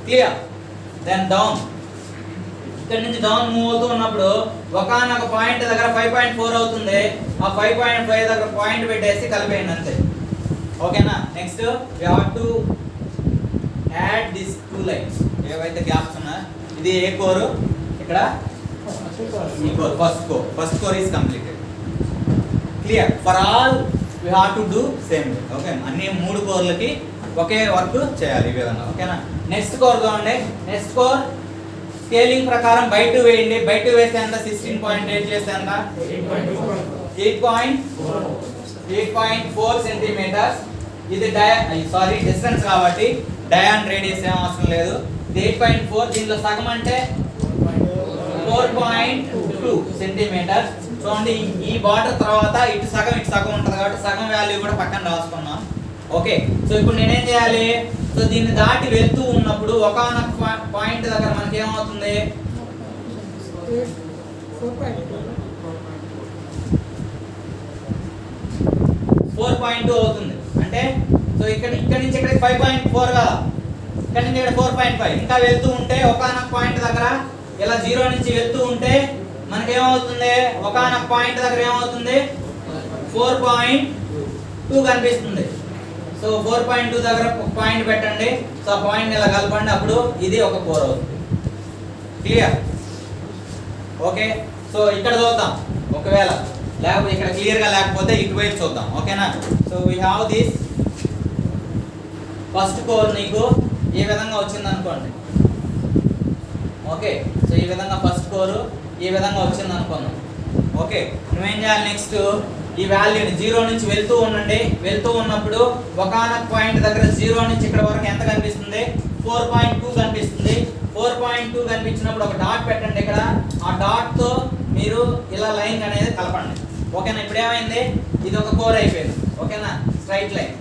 క్లియర్? దెన్ డౌన్, ఇక్కడ నుంచి డౌన్ మూవ్ అవుతూ ఉన్నప్పుడు ఒకనొక పాయింట్ దగ్గర 5.4 అవుతుంది, ఆ 5.5 దగ్గర పాయింట్ పెట్టేసి కలిపేయండి అంతే. ఓకేనా? Next we have to add this 2 lines ఏవైతే గ్యాప్స్ ఉన్నాయో. ఇది ఏ కోర్, ఇక్కడ ఈ core, first core is completed. Clear? For all we have to do same way. Okay, అన్ని 3 కోర్లకి ఒకే వర్క్ చేయాలి ఈ విధంగా. ఓకేనా. నెక్స్ట్ కోర్ చూడండి. నెక్స్ట్ కోర్ స్కేలింగ్ ప్రకారం బై 2 వేయండి. బై 2 వేస్తే ఎంత? 16.8 చేస్తే ఎంత? 8.4 సెంటీమీటర్స్. ఇది డిస్టెన్స్ కాబట్టి డయాన్ రేడియస్ ఏం అవసరం లేదు. ఇది 8.4. దీనిలో సగం అంటే 4.2 సెంటీమీటర్స్. చూడండి, ఈ బార్డర్ తర్వాత ఇటు సగం ఉంటుంది కాబట్టి సగం వాల్యూ కూడా పక్కన రాసుకున్నాం. ఓకే, సో ఇప్పుడు నేనేం చేయాలి? సో దీన్ని దాటి వెళ్తూ ఉన్నప్పుడు ఒకానొక పాయింట్ దగ్గర మనకి ఏమవుతుంది? 4.2 అవుతుంది. అంటే సో ఇక్కడ నుంచి ఇక్కడ 5.4 కదా, ఇక్కడ నుంచి ఇక్కడ 4.5. ఇంకా వెళ్తూ ఉంటే ఒకానొక పాయింట్ దగ్గర ఇలా 0 నుంచి వెళ్తూ ఉంటే మనకి ఏమవుతుంది? ఒకానొక పాయింట్ దగ్గర ఏమవుతుంది? 4.2 కనిపిస్తుంది. సో 4.2 దగ్గర ఒక పాయింట్ పెట్టండి. సో ఆ పాయింట్ ఇలా కలపండి, అప్పుడు ఇది ఒక కోర్ అవుతుంది. క్లియర్? ఓకే, సో ఇక్కడ చూద్దాం. ఒకవేళ లేకపోతే ఇక్కడ క్లియర్గా లేకపోతే ఇటువైపు చూద్దాం. ఓకేనా. So we have this first core. నీకు ఈ విధంగా వచ్చింది అనుకోండి. ఓకే, సో ఈ విధంగా ఫస్ట్ కోర్ ఈ విధంగా వచ్చింది అనుకుందాం. ఓకే, నువ్వేం చేయాలి? నెక్స్ట్ ఈ వాల్యూని 0 నుంచి వెళ్తూ ఉండండి. వెళ్తూ ఉన్నప్పుడు ఒకానొక పాయింట్ దగ్గర 0 నుంచి ఇక్కడ వరకు ఎంత కనిపిస్తుంది? 4.2 కనిపిస్తుంది. 4.2 కనిపించినప్పుడు ఒక డాట్ పెట్టండి ఇక్కడ. ఆ డాట్తో మీరు ఇలా లైన్ అనేది కలపండి. ఓకేనా. ఇప్పుడు ఏమైంది? ఇది ఒక కోర్ అయిపోయింది. ఓకేనా. స్ట్రైట్ లైన్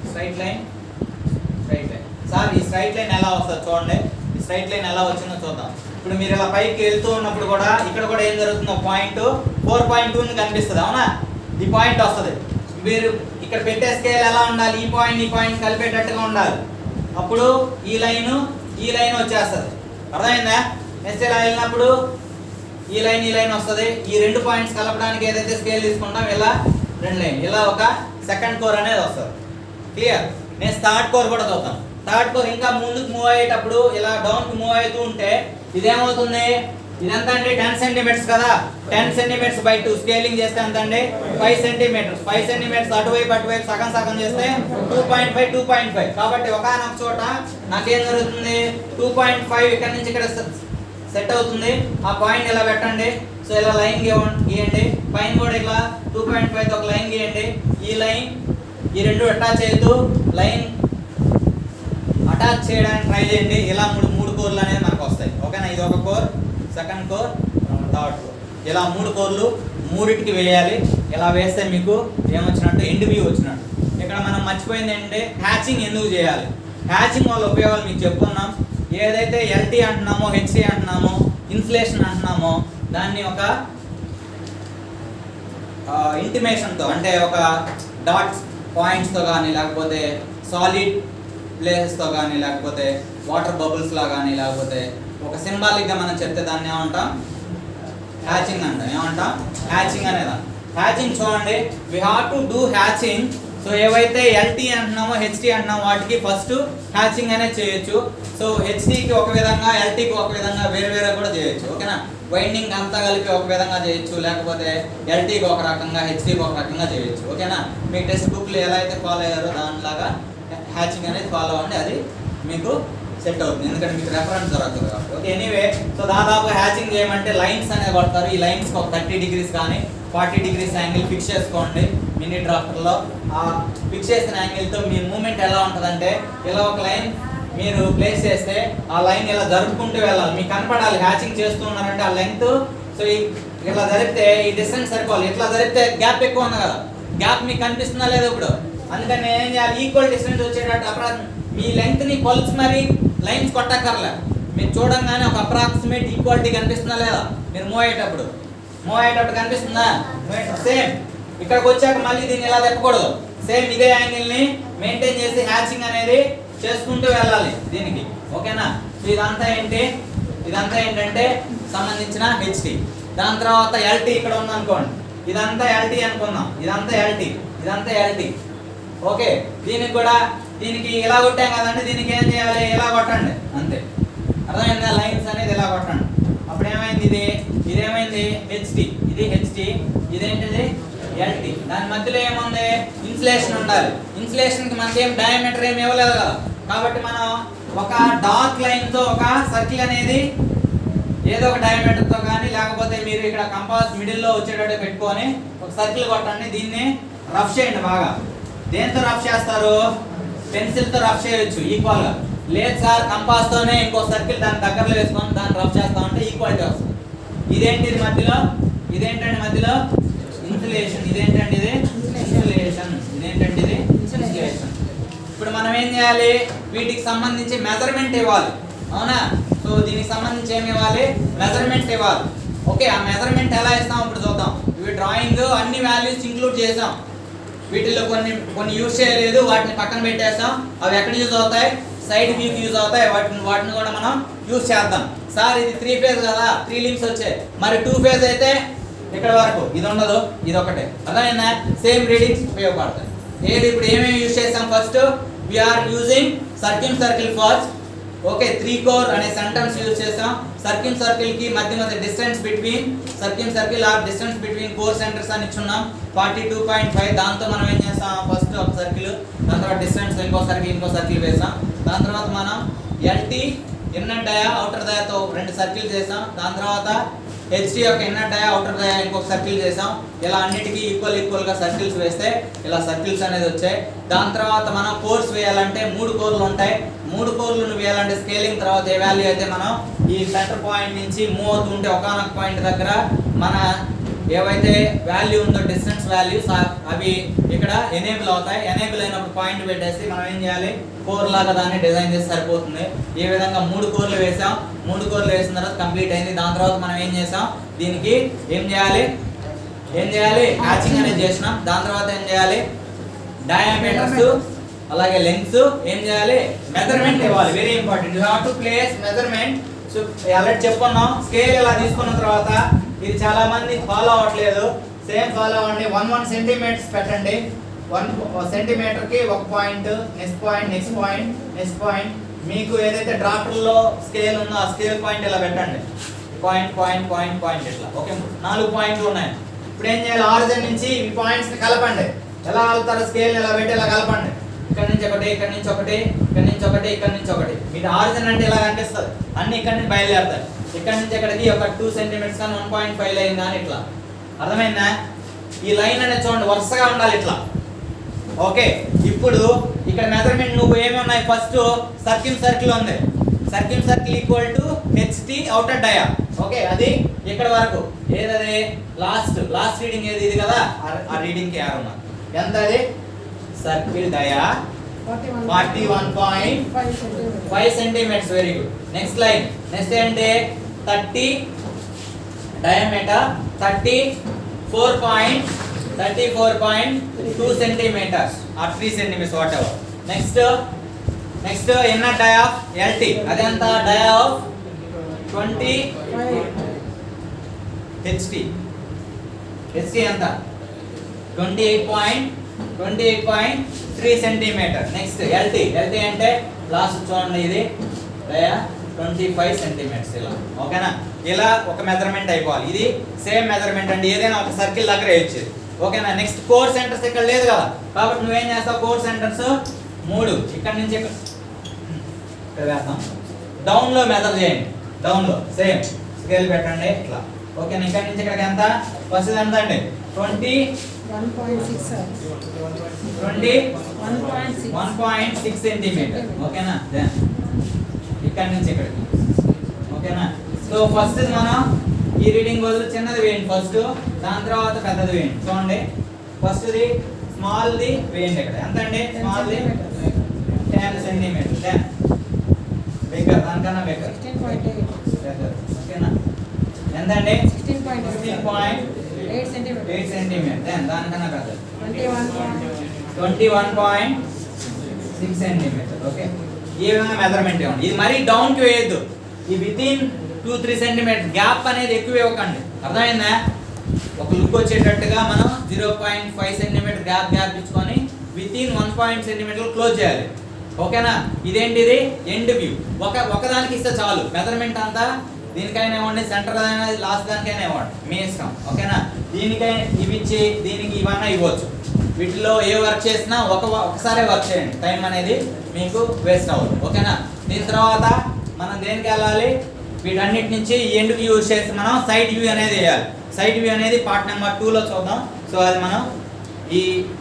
సార్, ఈ స్ట్రైట్ లైన్ ఎలా వస్తుంది చూడండి. ఈ స్ట్రైట్ లైన్ ఎలా వచ్చిందో చూద్దాం. ఇప్పుడు మీరు ఇలా పైకి వెళ్తూ ఉన్నప్పుడు కూడా ఇక్కడ కూడా ఏం జరుగుతుందో పాయింట్ 4.2 కనిపిస్తుంది. అవునా. ఈ పాయింట్ వస్తుంది. మీరు ఇక్కడ పెట్టే స్కేల్ ఎలా ఉండాలి? ఈ పాయింట్ కలిపేటట్టుగా ఉండాలి. అప్పుడు ఈ లైన్ వచ్చేస్తుంది. అర్థమైందా? నెక్స్ట్ ఇలా వెళ్ళినప్పుడు ఈ లైన్ వస్తుంది. ఈ 2 పాయింట్స్ కలపడానికి ఏదైతే స్కేల్ తీసుకుంటాం ఇలా 2 లైన్, ఇలా ఒక సెకండ్ కోర్ అనేది వస్తుంది. క్లియర్? నెక్స్ట్ థర్డ్ కోర్ కూడా చూద్దాం. థర్డ్ కోర్ ఇంకా ముందుకు మూవ్ అయ్యేటప్పుడు ఇలా డౌన్కి మూవ్ అవుతూ ఉంటే ఇదేమవుతుంది? ఇదంతా అండి 10 సెంటీమీటర్స్ కదా. 10 సెంటీమీటర్స్ బై 2 స్కేలింగ్ చేస్తే ఎంత అండి? 5 సెంటీమీటర్స్. 5 సెంటీమీటర్స్ అటువైపు సగం చేస్తే 2.5. కాబట్టి ఒకానొక చోట నాకేం జరుగుతుంది? 2.5 ఇక్కడ నుంచి ఇక్కడ సెట్ అవుతుంది. ఆ పాయింట్ ఇలా పెట్టండి. సో ఇలా లైన్ గీయండి. పైన కూడా ఇలా 2.5 ఒక లైన్ గీయండి. ఈ లైన్ ఈ 2 అటాచ్ చేస్తూ లైన్ అటాచ్ చేయడానికి ట్రై చేయండి. ఇలా మూడు కోర్లు అనేది మనకు వస్తాయి. ఓకేనా. ఇది ఒక core, second core, third core. ఇలా 3 కోర్లు మూడింటికి వేయాలి. ఇలా వేస్తే మీకు ఏమొచ్చినట్టు? ఎండ్ వ్యూ వచ్చినట్టు. ఇక్కడ మనం మర్చిపోయింది ఏంటంటే హ్యాచింగ్ ఎందుకు చేయాలి? హ్యాచింగ్ వల్ల ఉపయోగాలు మీకు చెప్పుకున్నాం. ఏదైతే ఎల్టీ అంటున్నామో, హెచ్టీ అంటున్నామో, ఇన్సులేషన్ అంటున్నామో దాన్ని ఒక ఇంటిమేషన్తో, అంటే ఒక డాట్స్ పాయింట్స్తో కానీ, లేకపోతే సాలిడ్ ప్లేసెస్తో కానీ, లేకపోతే వాటర్ బబుల్స్లా కానీ, లేకపోతే ఒక సింబాలిక్గా మనం చెప్తే దాన్ని ఏమంటాం? హ్యాచింగ్ అంటాం. ఏమంటాం? హ్యాచింగ్ అనేది. హ్యాచింగ్ చూడండి, we have to do hatching. So ఏవైతే ఎల్టీ అంటున్నామో, హెచ్టీ అంటున్నామో వాటికి ఫస్ట్ హ్యాచింగ్ అనేది చేయొచ్చు. సో హెచ్టీకి ఒక విధంగా, ఎల్టీకి ఒక విధంగా వేరే కూడా చేయొచ్చు. ఓకేనా. వైండింగ్ అంతా కలిపి ఒక విధంగా చేయొచ్చు, లేకపోతే ఎల్టీకి ఒక రకంగా, హెచ్టీకి ఒక రకంగా చేయొచ్చు. ఓకేనా. మీ టెక్స్ట్ బుక్లు ఎలా అయితే ఫాలో అయ్యారో దానిలాగా హ్యాచింగ్ అనేది ఫాలో అవ్వండి. అది మీకు సెట్ అవుతుంది, ఎందుకంటే మీకు రెఫరెన్స్ దొరకదు కాబట్టి. Okay, anyway. సో దాదాపు హ్యాచింగ్ చేయమంటే లైన్స్ అనేది పడతారు. ఈ లైన్స్కి ఒక 30 డిగ్రీస్ కానీ 40 డిగ్రీస్ యాంగిల్ ఫిక్స్ చేసుకోండి మినీ డ్రాఫ్టర్లో. ఆ ఫిక్స్ చేసిన యాంగిల్తో మీ మూమెంట్ ఎలా ఉంటుందంటే, ఇలా ఒక లైన్ మీరు ప్లేస్ చేస్తే ఆ లైన్ ఇలా జరుపుకుంటూ వెళ్ళాలి. మీకు కనపడాలి హ్యాచింగ్ చేస్తూ ఉన్నారంటే ఆ లెంగ్త్. సో ఇట్లా జరిపితే ఈ డిస్టెన్స్ సరిపోవాలి. ఇట్లా జరిపితే గ్యాప్ ఎక్కువ ఉంది కదా, గ్యాప్ మీకు కనిపిస్తుందా లేదా ఇప్పుడు? అందుకని నేను ఏం చేయాలి? ఈక్వల్ డిస్టెన్స్ వచ్చేటట్టు మీ లెంగ్త్ని కొలిసి మరి లైన్స్ కొట్టక్కర్లే. మీరు చూడంగానే ఒక అప్రాక్సిమేట్ ఈక్వాలిటీ కనిపిస్తుందా లేదా? మీరు మూవ్ అయ్యేటప్పుడు కనిపిస్తుందా? సేమ్ ఇక్కడికి వచ్చాక మళ్ళీ దీన్ని ఇలా తిప్పకూడదు. సేమ్ ఇదే యాంగిల్ని మెయింటైన్ చేసి హ్యాచింగ్ అనేది చేసుకుంటూ వెళ్ళాలి దీనికి. ఓకేనా. సో ఇదంతా ఏంటంటే సంబంధించిన హెచ్టీ. దాని తర్వాత ఎల్టీ ఇక్కడ ఉందనుకోండి, ఇదంతా ఎల్టీ అనుకుందాం. ఇదంతా ఎల్టీ. ఓకే, దీనికి ఇలా కొట్టాం కదండి, దీనికి ఏం చేయాలి? ఇలా కొట్టండి అంతే. అర్థమైందా? లైన్స్ అనేది ఇలా కొట్టండి. అప్పుడు ఏమైంది? ఇదేమైంది? హెచ్టీ. ఇది హెచ్టీ. ఇదేంటిది? ఎల్టీ. దాని మధ్యలో ఏముంది, ఇన్సులేషన్ ఉండాలి. ఇన్సులేషన్ కి మనకేం డయామీటర్ ఏమి ఇవ్వలేదు కదా, కాబట్టి మనం ఒక డార్క్ లైన్ తో ఒక సర్కిల్ అనేది ఏదో ఒక డయామీటర్ తో కానీ లేకపోతే మీరు ఇక్కడ కంపాస్ మిడిల్ లో వచ్చేటట్టు పెట్టుకొని ఒక సర్కిల్ కొట్టండి. దీన్ని రఫ్ చేయండి బాగా. దేంతో రఫ్ చేస్తారు, పెన్సిల్ తో రఫ్ చేయొచ్చు ఈక్వల్ గా. లేదు సార్ కంపాస్ తోనే ఇంకో సర్కిల్ దాని దగ్గరలో వేసుకొని దాన్ని రఫ్ చేస్తామంటే ఈక్వాలిటీ వస్తుంది. ఇదేంటి ఇది మధ్యలో, ఇదేంటండి మధ్యలో ఇన్సులేషన్, ఇదేంటండి ఇది ఇన్సులేషన్, ఇదేంటండి ఇది ఇన్సులేషన్. ఇప్పుడు మనం ఏం చేయాలి, వీటికి సంబంధించి మెజర్మెంట్ ఇవ్వాలి, అవునా? సో దీనికి సంబంధించి ఏమి ఇవ్వాలి, మెజర్మెంట్ ఇవ్వాలి. ఓకే, ఆ మెజర్మెంట్ ఎలా ఇస్తాం ఇప్పుడు చూద్దాం. ఇవి డ్రాయింగ్ అన్ని వాల్యూస్ ఇంక్లూడ్ చేసాం, వీటిల్లో కొన్ని యూజ్ చేయలేదు, వాటిని పక్కన పెట్టేస్తాం. అవి ఎక్కడ యూజ్ అవుతాయి, సైడ్ వ్యూకి యూజ్ అవుతాయి, వాటిని కూడా మనం యూజ్ చేద్దాం. సార్ ఇది 3 ఫేజ్ కదా, 3 లింక్స్ వచ్చాయి, మరి 2 ఫేజ్ అయితే ఇక్కడ వరకు ఇది ఉండదు, ఇది ఒకటే. అర్థమైందా, సేమ్ రీడింగ్స్ ఉపయోగపడతాయి. ఏది ఇప్పుడు ఏమేమి యూజ్ చేస్తాం, first we are using circle first. Okay, 3 core అనే సెంటెన్స్ యూజ్ చేస్తాం. సర్కిల్ కి మధ్య distance between circle or distance between core centers అని ఇచ్చున్నాం 42.5. దాంతో మనం ఏం చేస్తాం, ఫస్ట్ ఒక సర్కిల్, దాని తర్వాత డిస్టెన్స్ ఇంకో సర్కిల్ వేసాం. దాని తర్వాత మనం ఎల్టీ ఇన్నర్ డయా అవుటర్ డయాతో 2 సర్కిల్ చేసాం. దాని తర్వాత హెచ్టీ యొక్క ఇన్నర్ డయా అవుటర్ డయా ఇంకొక సర్కిల్ చేసాం. ఇలా అన్నిటికీ ఈక్వల్ గా సర్కిల్స్ వేస్తే ఇలా సర్కిల్స్ అనేది వచ్చాయి. దాని తర్వాత మనం కోర్స్ వేయాలంటే 3 కోర్లు ఉంటాయి. 3 కోర్లను వేయాలంటే స్కేలింగ్ తర్వాత ఏ వాల్యూ అయితే మనం ఈ సెంటర్ పాయింట్ నుంచి మూవ్ అవుతుంటే ఒకనొక పాయింట్ దగ్గర మన ఏవైతే వాల్యూ ఉందో డిస్టెన్స్ వాల్యూస్ అవి ఇక్కడ ఎనేబుల్ అవుతాయి. ఎనేబుల్ అయినప్పుడు పాయింట్ పెట్టేసి మనం ఏం చేయాలి, కోర్ లాగా దాన్ని డిజైన్ చేసి సరిపోతుంది. ఈ విధంగా 3 కోర్లు వేసాం. 3 కోర్లు వేసిన తర్వాత కంప్లీట్ అయింది. దాని తర్వాత మనం ఏం చేసాం, దీనికి ఏం చేయాలి మ్యాచింగ్ అనేది చేసినాం. దాని తర్వాత ఏం చేయాలి, డయామీటర్స్ అలాగే లెంగ్త్ ఏం చేయాలి, మెజర్మెంట్ ఇవ్వాలి. Very important, you have to place measurement. So already చెప్పుకున్నాం, స్కేల్ ఇలా తీసుకున్న తర్వాత ఇది చాలా మంది ఫాలో అవ్వట్లేదు. సేమ్ ఫాలో అవ్వండి. 1 సెంటీమీటర్స్ పెట్టండి. 1 సెంటీమీటర్ కి ఒక పాయింట్, నెక్స్ట్ పాయింట్. మీకు ఏదైతే డ్రాఫ్ట్లో స్కేల్ ఉందో ఆ స్కేల్ పాయింట్ ఇలా పెట్టండి. పాయింట్ ఇట్లా. ఓకే, 4 పాయింట్లు ఉన్నాయి. ఇప్పుడు ఏం చేయాలి, ఆరిజిన్ నుంచి ఈ పాయింట్స్ ని కలపండి. ఎలా కలుపుతారు, స్కేల్ ఇలా పెట్టి ఇలా కలపండి. ఇక్కడ నుంచి ఒకటి, ఇక్కడ నుంచి ఒకటి, ఇక్కడ నుంచి ఒకటి, ఇక్కడ నుంచి ఒకటి. మీకు ఆరిజిన్ అంటే ఇలా కనిపిస్తుంది, అన్ని ఇక్కడ నుంచి బయలుదేరుతాయి. ఇక్కడ నుంచి ఇక్కడికి ఒక 2 సెంటీమీటర్స్ కానీ 1.5 లైన్ కానీ ఇట్లా. అర్థమైందా, ఈ లైన్ అనేది చూడండి వరుసగా ఉండాలి ఇట్లా. ఓకే, ఇప్పుడు ఇక్కడ మెజర్మెంట్ నువ్వు ఏమి ఉన్నాయి, ఫస్ట్ సర్కిల్ ఉంది. Circle equal to HT outer dia. Okay, అది ఇక్కడ వరకు. ఏదది లాస్ట్ రీడింగ్ ఏది, ఇది కదా, ఆ రీడింగ్ కి ఆరున్నా ఎంత, అది circle dia 41.5 centimeters. Very good. Next line, next ఏంటి, 30 diameter 34.2 centimeters or 3 centimeters whatever. Next inner dia of LT, అదెంత, డయా ఆఫ్ 20 హెచ్టీ ఎంత, 28.3 సెంటీమీటర్. నెక్స్ట్ ఎల్టీ అంటే లాస్ట్ చూడండి, ఇది డయా 25 సెంటీమీటర్స్ ఇలా. ఓకేనా, ఇలా ఒక మెజర్మెంట్ అయిపోవాలి. ఇది సేమ్ మెజర్మెంట్ అండి, ఏదైనా ఒక సర్కిల్ దగ్గర వేయచ్చు. ఓకేనా, నెక్స్ట్ కోర్ సెంటర్స్ ఇక్కడ లేదు కదా, కాబట్టి నువ్వేం చేస్తావు, కోర్ సెంటర్స్ 3 ఇక్కడ నుంచి ఇక్కడ వేస్తాం. డౌన్ లో మెజర్ చేయండి, డౌన్ లో సేమ్ స్కేల్ పెట్టండి ఇట్లా. ఓకేనా, ఇక్కడ నుంచి ఇక్కడికి ఎంత, ఫస్ట్ ఎంత అండి 21.6 సెంటీమీటర్. ఓకేనా, దెన్ ఇక్కడ నుంచి ఇక్కడికి. ఓకేనా, సో ఫస్ట్ మనం ఈ రీడింగ్ బదులు చిన్నది వేయండి ఫస్ట్, దాని తర్వాత పెద్దది వేయండి. చూడండి, ఫస్ట్ ది స్మాల్ ది వేయండి. ఇక్కడ ఎంత అండి, స్మాల్ ది 10 సెంటీమీటర్, 10 బిగ్గర్, దానికన్నా బిగ్గర్. ఓకేనా, ఎంత అండి 16.8 సెంటీమీటర్, దెన్ దానికన్నా పెద్దది 21.6 సెంటీమీటర్. ఓకే, ఈ విధంగా మెజర్మెంట్ ఇవ్వండి. ఇది మరీ డౌన్ కి వేయద్దు, ఈ వితిన్ 2-3 సెంటీమీటర్ గ్యాప్ అనేది ఎక్కువ ఇవ్వకండి. అర్థమైందా, ఒక లుక్ వచ్చేటట్టుగా మనం 0.5 సెంటీమీటర్ గ్యాప్ ఇచ్చుకొని వితిన్ 1 సెంటీమీటర్ క్లోజ్ చేయాలి. ఓకేనా, ఇదేంటిది ఎండ్ వ్యూ. ఒకదానికి ఇస్తే చాలు, మెజర్మెంట్ అంతా దీనికైనా ఇవ్వండి, సెంటర్ అనేది లాస్ట్ దానికైనా ఇవ్వండి, మీ ఇష్టం. ఓకేనా? దీనికై ఇవి ఇచ్చి దీనికి ఇవన్నా ఇవ్వచ్చు. వీటిలో ఏ వర్క్ చేసినా ఒకసారి వర్క్ చేయండి, టైం అనేది మీకు వేస్ట్ అవ్వదు. ఓకేనా? దీని తర్వాత మనం దేనికి వెళ్ళాలి, వీటన్నిటి నుంచి ఎండ్కి యూజ్ చేసి మనం సైడ్ వ్యూ అనేది వేయాలి. సైడ్ వ్యూ అనేది పార్ట్ నెంబర్ 2లో చూద్దాం. సో అది మనం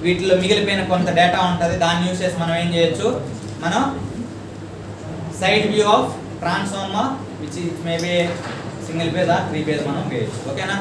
వీటిలో మిగిలిపోయిన కొంత డేటా ఉంటుంది, దాన్ని యూజ్ చేసి మనం ఏం చేయొచ్చు, మనం side view of transformer which maybe single phase or 3 phase మనం వేయచ్చు. ఓకేనా?